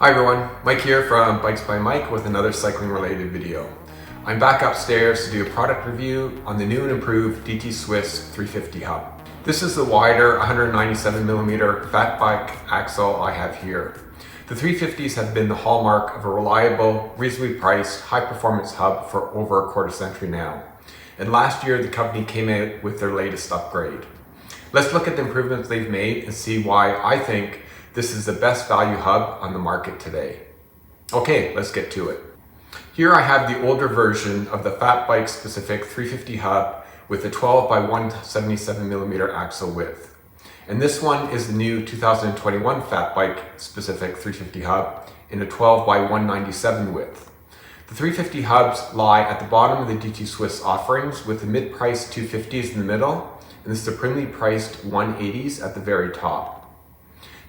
Hi everyone, Mike here from Bikes by Mike with another cycling related video. I'm back upstairs to do a product review on the new and improved DT Swiss 350 hub. This is the wider 197mm fat bike axle I have here. The 350s have been the hallmark of a reliable, reasonably priced, high performance hub for over a quarter century now. And last year the company came out with their latest upgrade. Let's look at the improvements they've made and see why I think this is the best value hub on the market today. Okay, let's get to it. Here I have the older version of the fat bike specific 350 hub with a 12 by 177mm axle width. And this one is the new 2021 fat bike specific 350 hub in a 12 by 197 width. The 350 hubs lie at the bottom of the DT Swiss offerings with the mid-priced 250s in the middle and the supremely priced 180s at the very top.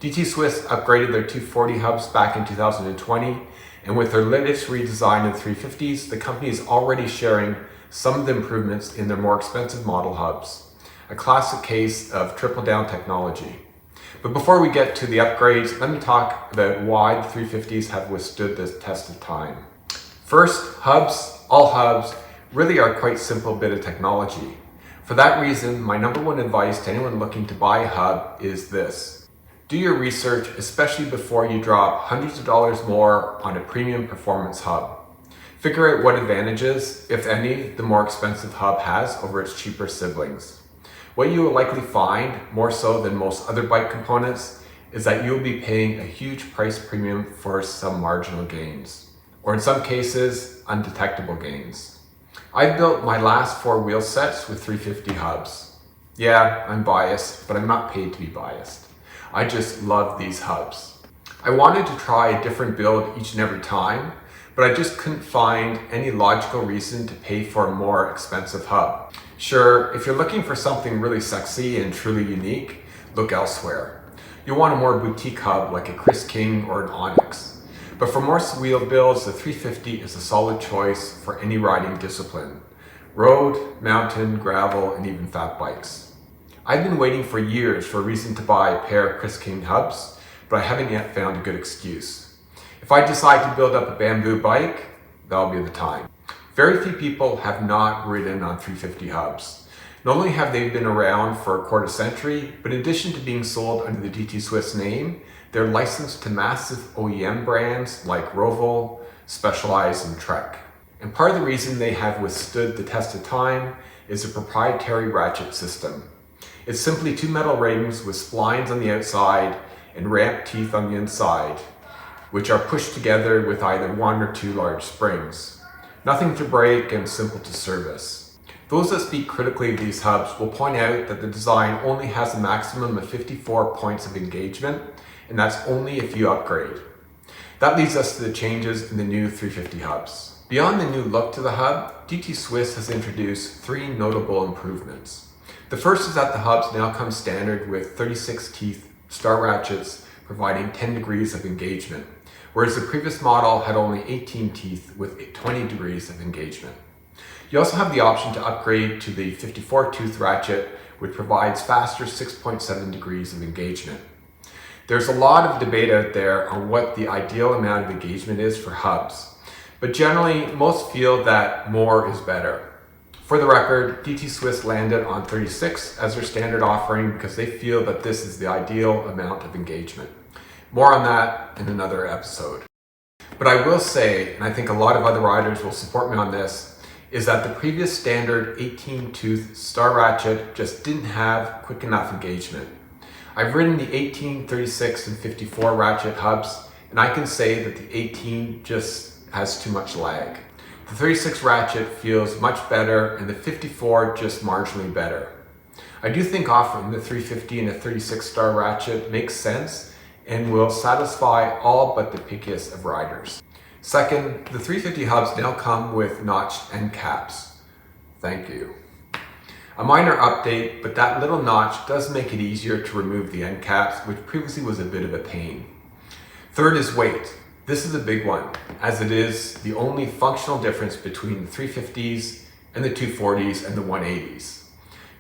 DT Swiss upgraded their 240 hubs back in 2020, and with their latest redesign of the 350s, the company is already sharing some of the improvements in their more expensive model hubs. A classic case of triple down technology. But before we get to the upgrades, let me talk about why the 350s have withstood the test of time. First, all hubs really are quite simple bit of technology. For that reason, my number one advice to anyone looking to buy a hub is this. Do your research, especially before you drop hundreds of dollars more on a premium performance hub. Figure out what advantages, if any, the more expensive hub has over its cheaper siblings. What you will likely find, more so than most other bike components, is that you will be paying a huge price premium for some marginal gains, or in some cases, undetectable gains. I've built my last 4 wheel sets with 350 hubs. Yeah, I'm biased, but I'm not paid to be biased. I just love these hubs. I wanted to try a different build each and every time, but I just couldn't find any logical reason to pay for a more expensive hub. Sure, if you're looking for something really sexy and truly unique, look elsewhere. You'll want a more boutique hub like a Chris King or an Onyx. But for more wheel builds, the 350 is a solid choice for any riding discipline. Road, mountain, gravel, and even fat bikes. I've been waiting for years for a reason to buy a pair of Chris King hubs, but I haven't yet found a good excuse. If I decide to build up a bamboo bike, that'll be the time. Very few people have not ridden on 350 hubs. Not only have they been around for a quarter century, but in addition to being sold under the DT Swiss name, they're licensed to massive OEM brands like Roval, Specialized, and Trek. And part of the reason they have withstood the test of time is a proprietary ratchet system. It's simply 2 metal rings with splines on the outside and ramp teeth on the inside, which are pushed together with either 1 or 2 large springs. Nothing to break and simple to service. Those that speak critically of these hubs will point out that the design only has a maximum of 54 points of engagement, and that's only if you upgrade. That leads us to the changes in the new 350 hubs. Beyond the new look to the hub, DT Swiss has introduced 3 notable improvements. The first is that the hubs now come standard with 36 teeth star ratchets providing 10 degrees of engagement, whereas the previous model had only 18 teeth with 20 degrees of engagement. You also have the option to upgrade to the 54 tooth ratchet, which provides faster 6.7 degrees of engagement. There's a lot of debate out there on what the ideal amount of engagement is for hubs, but generally most feel that more is better. For the record, DT Swiss landed on 36 as their standard offering because they feel that this is the ideal amount of engagement. More on that in another episode. But I will say, and I think a lot of other riders will support me on this, is that the previous standard 18-tooth star ratchet just didn't have quick enough engagement. I've ridden the 18, 36, and 54 ratchet hubs, and I can say that the 18 just has too much lag. The 36 ratchet feels much better and the 54 just marginally better. I do think offering the 350 and a 36 star ratchet makes sense and will satisfy all but the pickiest of riders. Second, the 350 hubs now come with notched end caps. Thank you. A minor update, but that little notch does make it easier to remove the end caps, which previously was a bit of a pain. Third is weight. This is a big one, as it is the only functional difference between the 350s and the 240s and the 180s.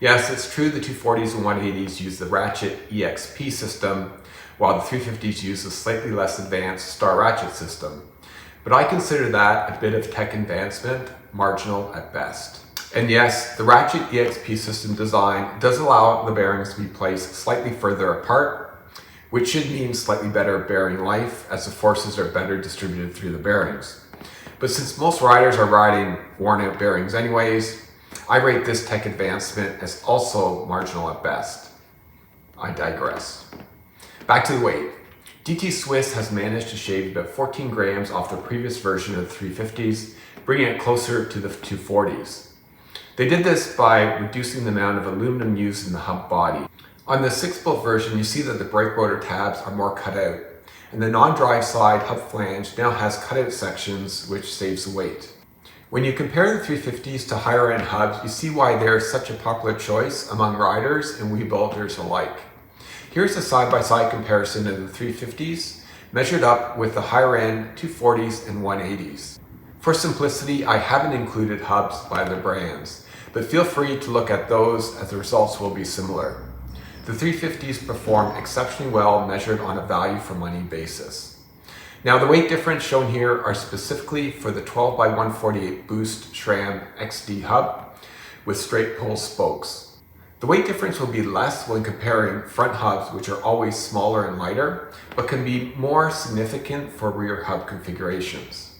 Yes, it's true the 240s and 180s use the ratchet EXP system, while the 350s use a slightly less advanced star ratchet system. But I consider that a bit of tech advancement, marginal at best. And yes, the ratchet EXP system design does allow the bearings to be placed slightly further apart, which should mean slightly better bearing life as the forces are better distributed through the bearings. But since most riders are riding worn out bearings anyways, I rate this tech advancement as also marginal at best. I digress. Back to the weight. DT Swiss has managed to shave about 14 grams off the previous version of the 350s, bringing it closer to the 240s. They did this by reducing the amount of aluminum used in the hub body. On the 6-bolt version, you see that the brake rotor tabs are more cut out, and the non-drive side hub flange now has cutout sections, which saves weight. When you compare the 350s to higher end hubs, you see why they're such a popular choice among riders and wheel builders alike. Here's a side-by-side comparison of the 350s measured up with the higher end 240s and 180s. For simplicity, I haven't included hubs by their brands, but feel free to look at those as the results will be similar. The 350s perform exceptionally well measured on a value for money basis. Now the weight difference shown here are specifically for the 12x148 Boost SRAM XD hub with straight pull spokes. The weight difference will be less when comparing front hubs, which are always smaller and lighter, but can be more significant for rear hub configurations.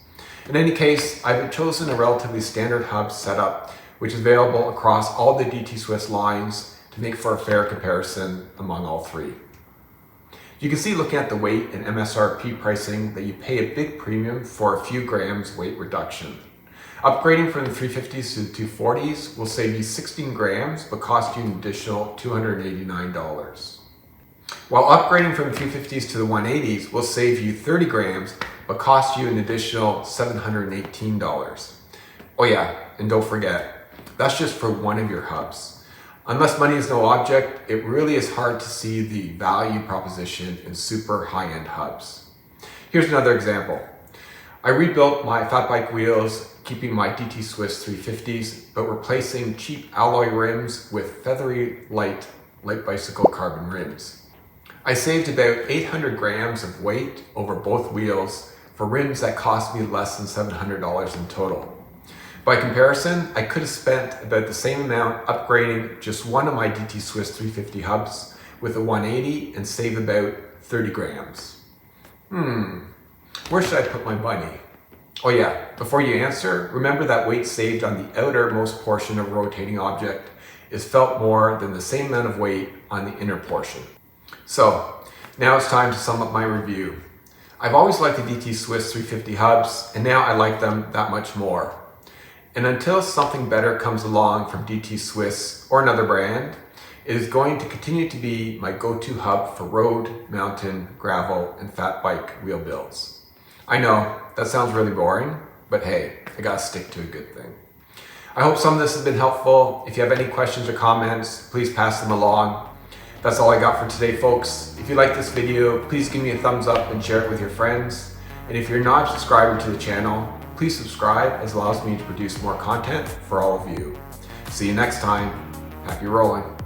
In any case, I've chosen a relatively standard hub setup, which is available across all the DT Swiss lines to make for a fair comparison among all three. You can see looking at the weight and MSRP pricing that you pay a big premium for a few grams weight reduction. Upgrading from the 350s to the 240s will save you 16 grams but cost you an additional $289. While upgrading from the 350s to the 180s will save you 30 grams but cost you an additional $718. Oh yeah, and don't forget, that's just for one of your hubs. Unless money is no object, it really is hard to see the value proposition in super high-end hubs. Here's another example. I rebuilt my fat bike wheels, keeping my DT Swiss 350s, but replacing cheap alloy rims with feathery light bicycle carbon rims. I saved about 800 grams of weight over both wheels for rims that cost me less than $700 in total. By comparison, I could have spent about the same amount upgrading just one of my DT Swiss 350 hubs with a 180 and save about 30 grams. Where should I put my money? Oh yeah, before you answer, remember that weight saved on the outermost portion of a rotating object is felt more than the same amount of weight on the inner portion. So, now it's time to sum up my review. I've always liked the DT Swiss 350 hubs, and now I like them that much more. And until something better comes along from DT Swiss or another brand, it is going to continue to be my go-to hub for road, mountain, gravel, and fat bike wheel builds. I know, that sounds really boring, but hey, I gotta stick to a good thing. I hope some of this has been helpful. If you have any questions or comments, please pass them along. That's all I got for today, folks. If you like this video, please give me a thumbs up and share it with your friends. And if you're not a subscriber to the channel, please subscribe, as it allows me to produce more content for all of you. See you next time. Happy rolling.